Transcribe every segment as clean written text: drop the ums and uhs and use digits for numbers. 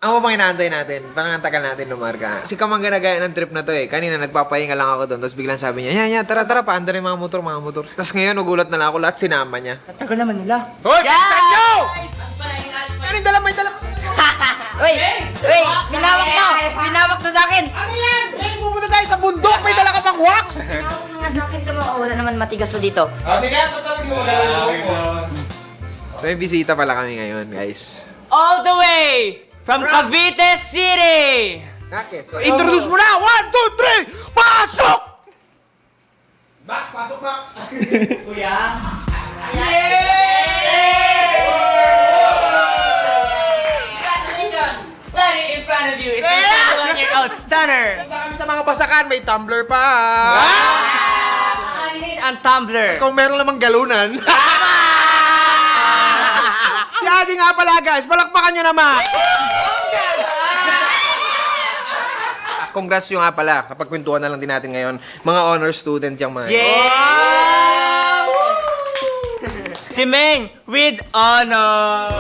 Ang pang inaantay natin, parang ang tagal natin lumarga. Si Kamang ginagaya ng trip na to eh. Kanina nagpapahinga lang ako doon, tapos biglang sabi niya, yan, tara, paanda rin mga motor. Tapos ngayon, nagulat na lang ako, lahat sinama niya. Tagal naman nila. Hoy, bilisan nyo! Ano yung dala mo? Wait! Pinawak to sa akin! Ano yan? Pupunta tayo sa bundok, may dala ka pang wax! Wala naman matigas na dito. Sige, so may bisita pala kami ngayon, guys. All the way from Cavite City! Okay, so introduce mo na! 1, 2, 3! Pasok! Max, pasok, Max! Kuya? Congratulations! Standing in front of you is your 21-year-old stunner! Punta kami sa mga basakan, may tumbler pa! Ang tumbler! Kung meron namang galunan. Si Adi nga pala, guys. Palakpakan nyo naman. Congrats nyo nga pala. Kapag kwentuhan na lang din natin ngayon. Mga honor student yung mga. Yeah! Si Meng with honor!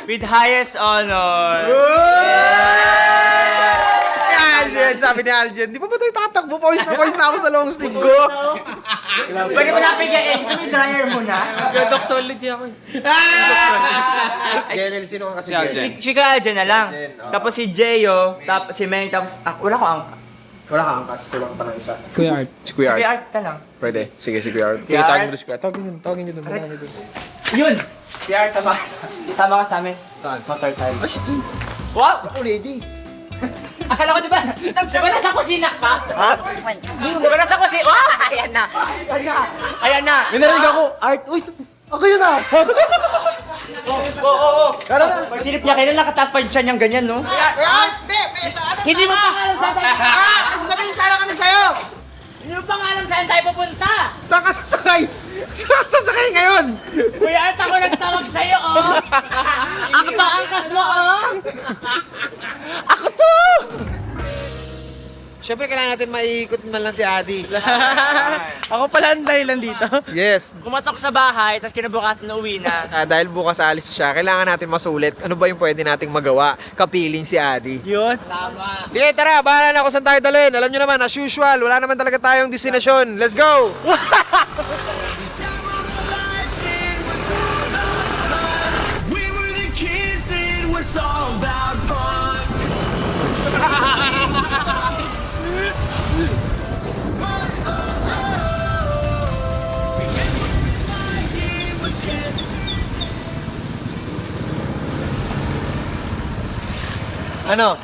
With highest honor! Aljen, sabi ni Aljen, di ba ba tayo tatakbo? Pawis na ako sa long sleeve ko. Pwede mo napigyan sa may dryer mo na? Dok solid ako eh. Jenel, sino ka kasi Jenel? Si Aljen na lang. Aljen, oh. Tapos si Jeyo, tapos si Meng, tapos wala ko ang... Wala ka angkas. Kulang pa ng isa. Kuya Art. Si Kuya Si Art. Art na lang. Pwede. Sige, si Kuya Art. Kuya Art. Tawagin mo si Kuya Art. Tawagin nyo doon. Yun! Si Art, sama ka sa amin. Motor tayo. Wow! Ako, lady. Akala ko diba nasa kusina ka? Ha? Diba nasa kusina? Wow! Ayan na! May narinig ako. Art, uy, ako yun ah. Oo. Pero na. Pag silip niya, kailan nakataas pa yung tiyan niyang ganyan, no? Hindi mo pangalan saan tayo pupunta! Sabihin sana kami sa'yo! Hindi mo pangalan saan tayo pupunta! Saan ka sasakay? Saan sasakay ngayon? Kuya Art, ako nagtawag sa'yo, oh! Ako to, angkas mo, oh! Ako to! Siyempre, kailangan natin maiikot man lang si Adi. Ako pala ang dahilan dito. Yes. Kumatok sa bahay, tapos kinabukasan na uwi na. Dahil bukas alis siya, kailangan natin masulit. Ano ba yung pwede nating magawa? Kapiling si Adi. Yun. Tama. Sige, tara, bahala na kung saan tayo dalhin. Alam nyo naman, as usual, wala naman talaga tayong destinasyon. Let's go! We were the kids, it was all about fun. Ano?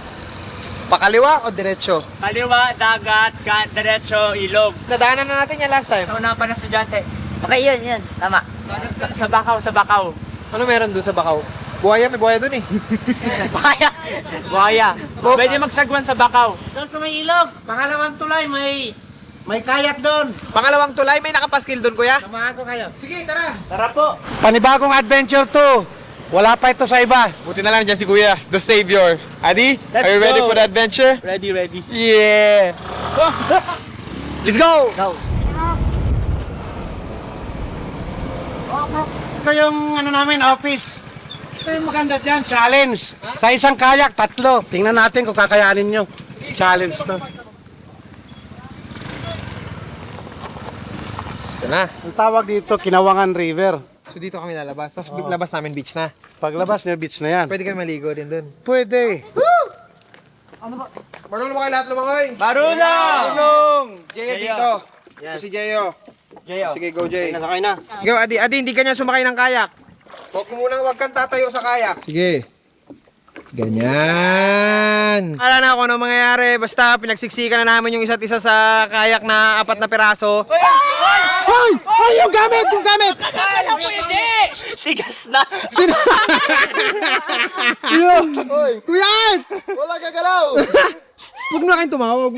Pakaliwa o diretso? Kaliwa, dagat, diretso, ilog. Nadaanan na natin yan last time. Nauna pa ng estudyante. Okay, yun. Tama. Sa Bakaw. Ano meron dun sa Bakaw? Buhaya, may buhaya dun eh. Kaya. Buhaya. Pwede magsagwan sa Bakaw. Doon sa may ilog, pangalawang tulay, may kayak doon. Pangalawang tulay, may nakapaskil dun, kuya? Samahan ko kayo. Sige, tara. Tara po. Panibagong adventure to. Wala pa ito sa iba. Buti na lang dyan si kuya, the savior. Adi, Let's are you ready go. for the adventure? Ready. Yeah! Let's go! Go. Ito yung ano namin, office. Ito yung maganda dyan, challenge. Sa isang kayak, 3. Tingnan natin kung kakayanin nyo. Challenge to. Ito na. Ang tawag dito, Kinawangan River. So dito kami lalabas. Tapos labas namin beach na. Paglabas niya, beach na yan. Pwede kami maligo din dun. Pwede. Marunong ba kayo lahat lumangoy? Marunong! Jeyo dito. Ito si Jeyo. Jeyo. Sige, go Jay. Nasakay na. Go, Adi, hindi ka niya sumakay ng kayak. Huwag kang tatayo sa kayak. Sige. Ganyan. Ala na ako ano mangyayari. Basta pinagsiksikan na namin yung isa't isa sa kayak na 4 na piraso. Hoy! Hoy! Yung gamit! Yung gamit! Tigas na! Kuya! Wala gagalaw! Huwag mo na kayong tumawa.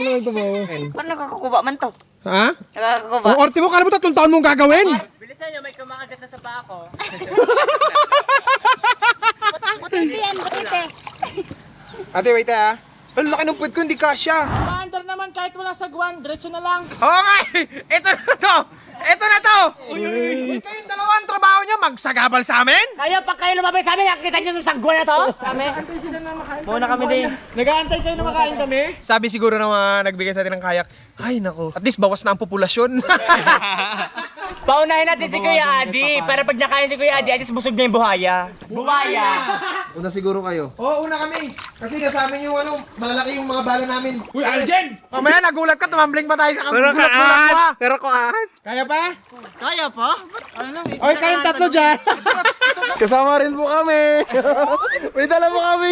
Paano nakakukuba man to? Ha? Nakakuba. Ang orte mo, kala mo 3 taon mong gagawin? Bilisan nyo, may kumakagat na sa paa ko. Ate, wait ha. Ang laki ng puwet ko, hindi kasya. Maandar naman kahit wala sagwan, diretso na lang. Okay! Ito na to! Uy, kayong dalawang trabaho ayaw niya magsagabal sa amin? Kayo, pag kayo lumabay sa amin, nakikita nyo yung sanggol na to? Kami? Muna kami din. Nag-aantay kayo na makain kami? Sabi siguro na mga nagbigay sa atin ng kayak, ay nako, at least bawas na ang populasyon. Paunahin natin si Kuya Adi, para pag nakain si Kuya Adi, at least busog niya yung buhaya. Buhaya! Una siguro kayo. Oo, una kami. Kasi nasa amin yung malalaki yung mga bala namin. Uy, Aljen! Mamaya nagulat ka, tumambling pa tayo sa Pero kaas! Pero ko ahas. Kaya pa? Kaya pa? Oy, kayong tatlo dyan. Kasama rin po kami. May dala po kami.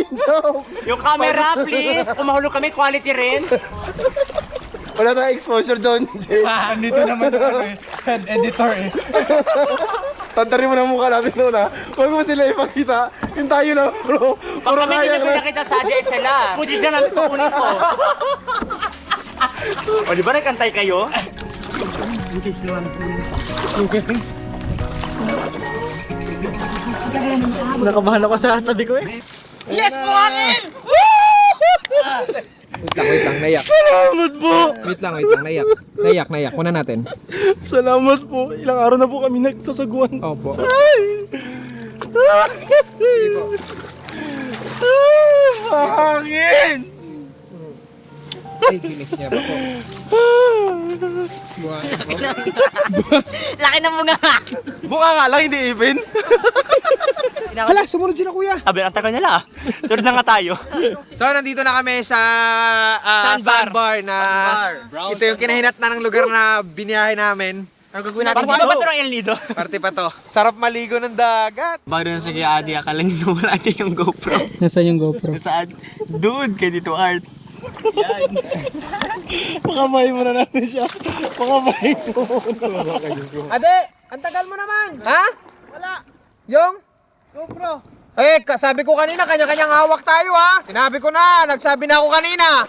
Yung camera, please. Kung mahulog kami, quality rin. Wala tayong exposure doon. Andito naman head editor eh. Tantarin mo na mukha natin doon ha. Huwag mo sila ipakita. Yung tayo lang bro. Pag kami hindi na kita sa DSLR. Footage na namin kukunin ko. O di ba nagkantay kayo? Nakabahan ako sa tabi ko eh. Yes, buhangin! Wait lang, naiyak. Salamat po! Wait lang, naiyak. Una natin. Salamat po. Ilang araw na po kami nagsasaguan. Opo. Hangin! Ay, ginis niya ba po? Laki ng mga. Buka nga lang, hindi even. Hala, sumunod sila kuya. Abi, ang tagal nila. Sunod na nga tayo. So, nandito na kami sa Sandbar na ito yung kinahinat na ng lugar na biniyahe namin. Ano gagawin natin Parang ba ito ng El Nido? Parte pa to. Sarap maligo ng dagat. Bago na sa Kuya Adi, akala nyo wala niya yung GoPro. Nasaan yung GoPro? Saan? Dude, kay dito Art. Yan. Pakamay mo na natin siya. Pakamay mo. Ade, ang tagal mo naman. Ha? Wala. Yung? GoPro. Eh, sabi ko kanina, kanya-kanyang hawak tayo ha. Sinabi ko na, nagsabi na ako kanina.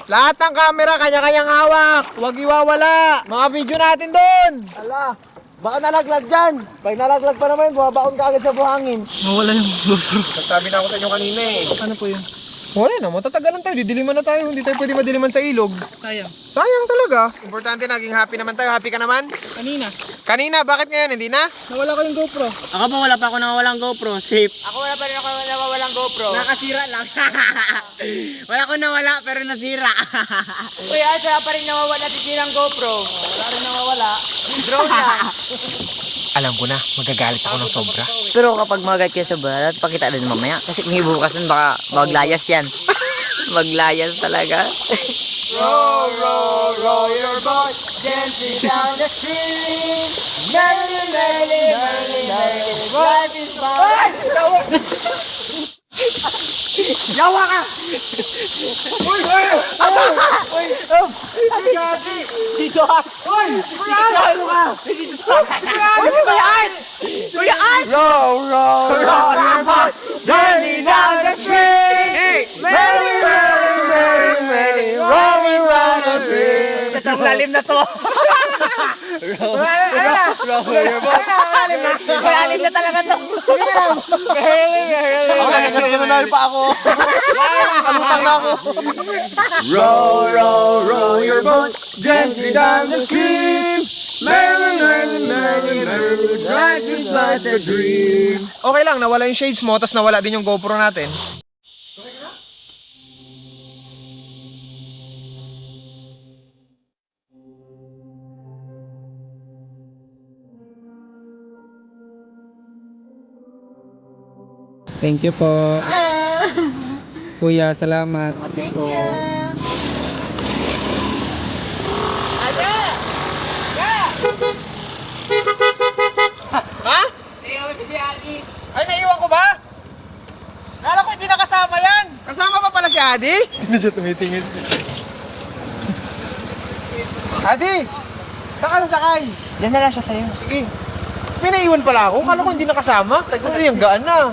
Lahat ng camera, kanya-kanyang hawak. Huwag iwawala. Mga video natin doon. Ala, baka nalaglag dyan. Pag nalaglag pa naman, bumabaon ka agad sa buhangin. Nagsabi na ako sa inyo kanina eh. Ano po yun? Wala na, matatagalan tayo. Didiliman na tayo. Hindi tayo pwede madiliman sa ilog. Sayang. Sayang talaga. Importante, naging happy naman tayo. Happy ka naman? Kanina. Kanina, bakit ngayon? Hindi na? Nawala ko yung GoPro. Ako pa wala pa ako nawawalang GoPro. Safe. Ako wala pa rin ako nawawalang GoPro. Nakasira lang. Wala ko nawala pero nasira. Uy, asa pa rin nawawala titirang GoPro. Wala rin nawawala. Drone lang. Alam ko na, magagalit ako ng sobra. Pero kapag magagat kayo sa balat, pakita din mamaya. Kasi kung ibukas nun, baka maglayas yan. Maglayas talaga. Row, row, row your boat gently down the stream. Merrily, merrily, merrily, merrily, life is fine. Yawa ka! Uy! Uy! Uy! Dito ka! Uy! Kuya Art! Dito ka! Kuya Art! Kuya Art! Row, row, Row your boat gently down the stream. Merrily, merrily, merrily, merrily, rolling round the stream. Ang lalim na to. Malalim na talaga to. Nanalo pa ako. Kalutang na ako. Row, row, row your boat gently down the stream. Merrily, merrily, merrily, merrily, life is like a dream. Okay lang, nawala yung shades mo, tapos nawala din yung GoPro natin. Thank you po. Kuya, salamat. Ha? Ay, naiwan ko ba? Kala ko hindi nakasama yan. Kasama pa pala si Adi? Hindi siya tumitingin. Adi! Saan ka sasakay? Diyan na lang siya sa'yo. Sige. May naiwan pala ako. Kala ko hindi nakasama. Sabi ko, yung gaan na.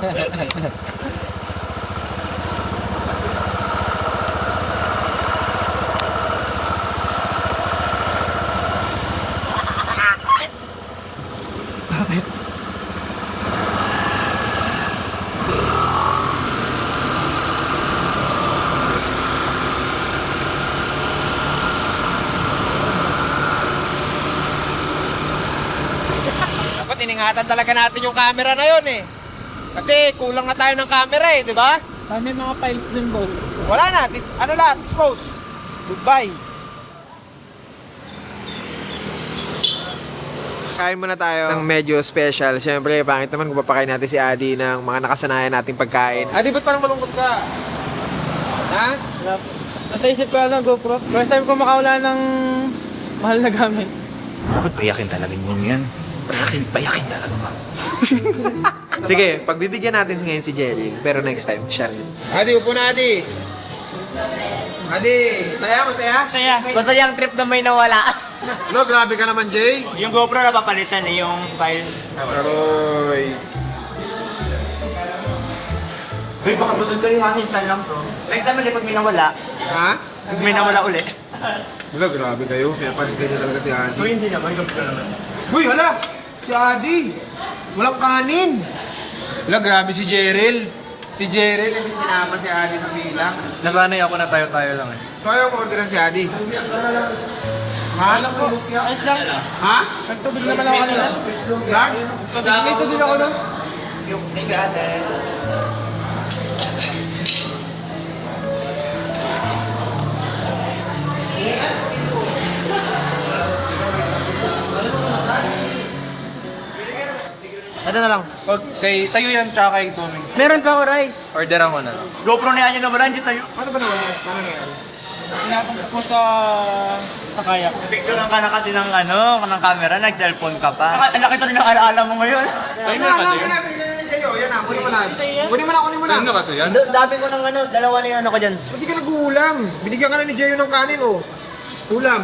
Dapat ingatan talaga natin yung camera na yun eh. Kasi kulang na tayo ng camera eh, di ba? May mga files dun, boss. Wala na, ano lang, dispose. Goodbye. Kain muna tayo ng medyo special. Siyempre, pangit naman kung papakain natin si Adi ng mga nakasanayan nating pagkain. Adi, ba't parang malungkot ka? Ha? Nasa isip ko lang, GoPro. First time ko makawala ng mahal na gamit. Dapat payakin talaga yun yan. Payakin talaga ba? Sige, pagbibigyan natin ngayon si Jerry. Pero next time, siya rin. Adi, upo na Adi. Adi, masaya? Masaya. Masayang trip na may nawala. Ano, grabe ka naman, Jay. Yung GoPro napapalitan eh, yung file. Aroy. Uy, baka busog ko yung akin saan lang to. Next time ulit pag may nawala, Ha? pag may nawala ulit. Wala, grabe kayo. Kaya paligay niya talaga si Adi. Uy, hindi naman, GoPro naman. Uy, hala! Si Adi! Walang kanin! Wala, grabe si Jerrel. Si Jerrel, hindi sinama si Adi sa bilang. Nasanay ako na tayo-tayo lang eh. So, ayaw mo orderan si Adi. Ha? Ayos lang. Ha? Nagtubig naman ako kanina. Lang? Dito din ako nun. Ano na lang? Pag kay tayo yan, tsaka kay Tommy. Meron pa ako rice. Orderan ko na lang. GoPro na yan yung naman, hindi sa'yo. Ano ba naman? Paano nangyari? Pinatong ko sa kayak. Picturean ka na kasi ng ng camera, nag-cellphone ka pa. Ang laki to rin ang alaala mo ngayon. Tayo Ano, na kasi. Yan na, kunin mo na. Kunin mo na. Ano kasi yan? Dami ko ng dalawa na yung ko dyan. Hindi ka nag-uulam. Binigyan ka na ni Jeyo ng kanin, oh. Ulam.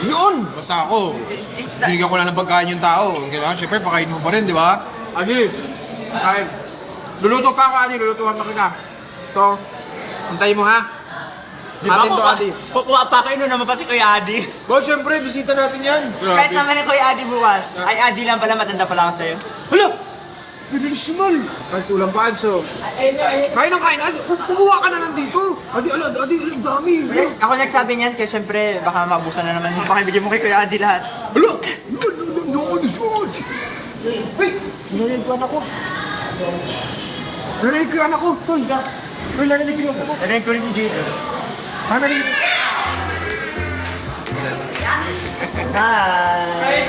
Yun! Basta ako. Binigyan ko na ng pagkain yung tao. Kailangan, syempre, pakain mo pa rin, di ba? Adi, kain. Luluto pa ako, Adi. Lulutuhan pa kita. Ito. Antayin mo, ha? Atin to, Adi. Kukuha pa kayo naman pati Kuya Adi. Well, syempre, bisita natin yan. Kahit naman ni Kuya Adi bukas. Ay, Adi lang pala, matanda pa lang sa'yo. Hala! Bilismal! Ay, ulam pa, Adso. Kain ng kain, Adso. Kumuha ka na lang dito. Adi, ang dami. Ako nagsabi niyan, kaya syempre, baka mabusan na naman yung pakibigyan mo kay Kuya Adi lahat. Hala! No, Adi. Hey! Narinig ko anak ko. Narinig ko yung anak ko. Son, narinig ko yung anak ko. Narinig ko rin si Jade. Narinig ko. Hi!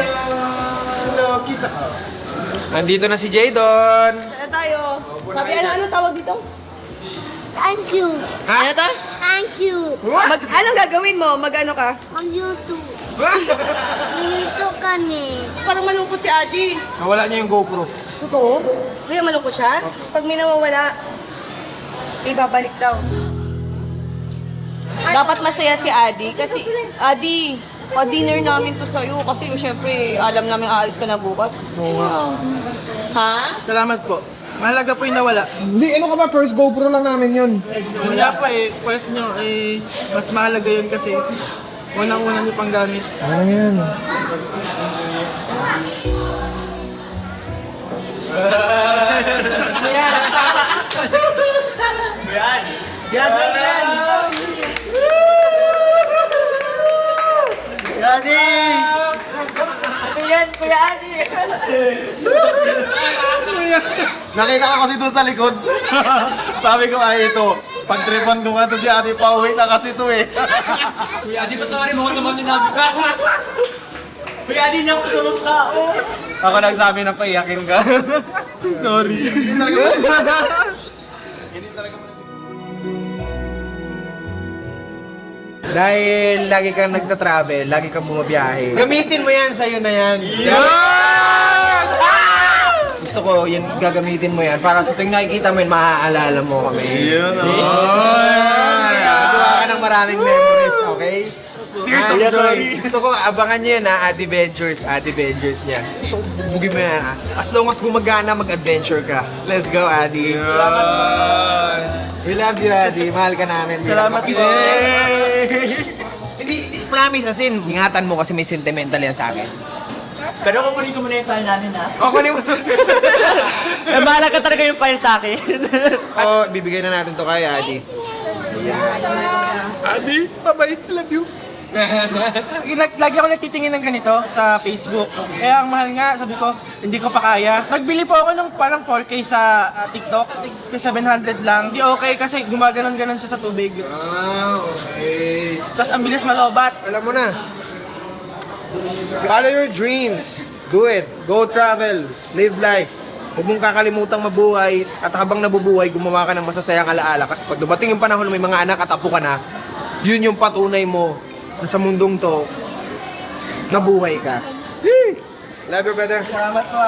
Hello, kiss ako. Nandito na si Jadon. Ano tayo? Sabi, ano tawag dito? Thank you. Ano to? Thank you. Anong gagawin mo? Mag-ano ka? Mag-YouTube. YouTube kami. Parang malungkot si Adi. Nawala niya yung GoPro. Totoo? Kaya malungkot siya? Pag may nawawala, ibabalik daw. Dapat masaya si Adi kasi, Adi, pa-dinner namin to sa'yo kasi syempre alam namin aalis ka na bukas. Oo nga. Ha? Salamat po. Mahalaga po yung nawala. Hindi, ano ka ba? First GoPro lang namin yun. Wala pa eh. Pwes nyo eh, mas mahalaga yun kasi unang-una nyo pang gamit. Ano yan? Yan! Yan! Yan! Adi! Ito yan, Kuya Adi! Nakita ko kasi doon sa likod. Sabi ko, ay ito. Pagtripan ko nga to si ate, pauwi na kasi to eh. Kuya Adi, patawarin mo ko naman sinabi ka! Kuya Adi, niya ko sa mga tao! Ako nagsabi na paiyakin ka. Sorry. Dahil lagi kang nagta-travel, lagi kang bumabiyahe. Gamitin mo yan, sa'yo na yan. Yan! Gusto ko, yan, gagamitin mo yan para sa tuwing nakikita mo yun, maaalala mo kami. Yun, Gagawa ka ng maraming memories, okay? Gusto ko, abangan nyo yun ha, Adventures niya. Gusto ko, bugin mo yan ha. As long as gumagana, mag-adventure ka. Let's go, Adi. We love you, Adi. Mahal ka namin. Salamat po! Hindi, promise as in, ingatan mo kasi may sentimental yan sa akin. Pero kukunin ko muna yung file namin ha. O, kunin mo. Bahala ka talaga yung file sa akin. O, bibigay na natin to kay Adi. Adi, bye-bye. Love you. Lagi ako nagtitingin ng ganito sa Facebook. Kaya ang mahal nga, sabi ko, hindi ko pa kaya. Nagbili po ako ng parang 4K sa TikTok. 700 lang. Hindi okay kasi gumaganon-ganon siya sa tubig. Okay. Tapos ang bilis malobat. Alam mo na. Follow your dreams. Do it. Go travel. Live life. Huwag mong kakalimutang mabuhay at habang nabubuhay, gumawa ka ng masasayang alaala. Kasi pag dumating yung panahon na may mga anak at apo ka na, yun yung patunay mo na sa mundong to, nabuhay ka. Love you, brother. Salamat po.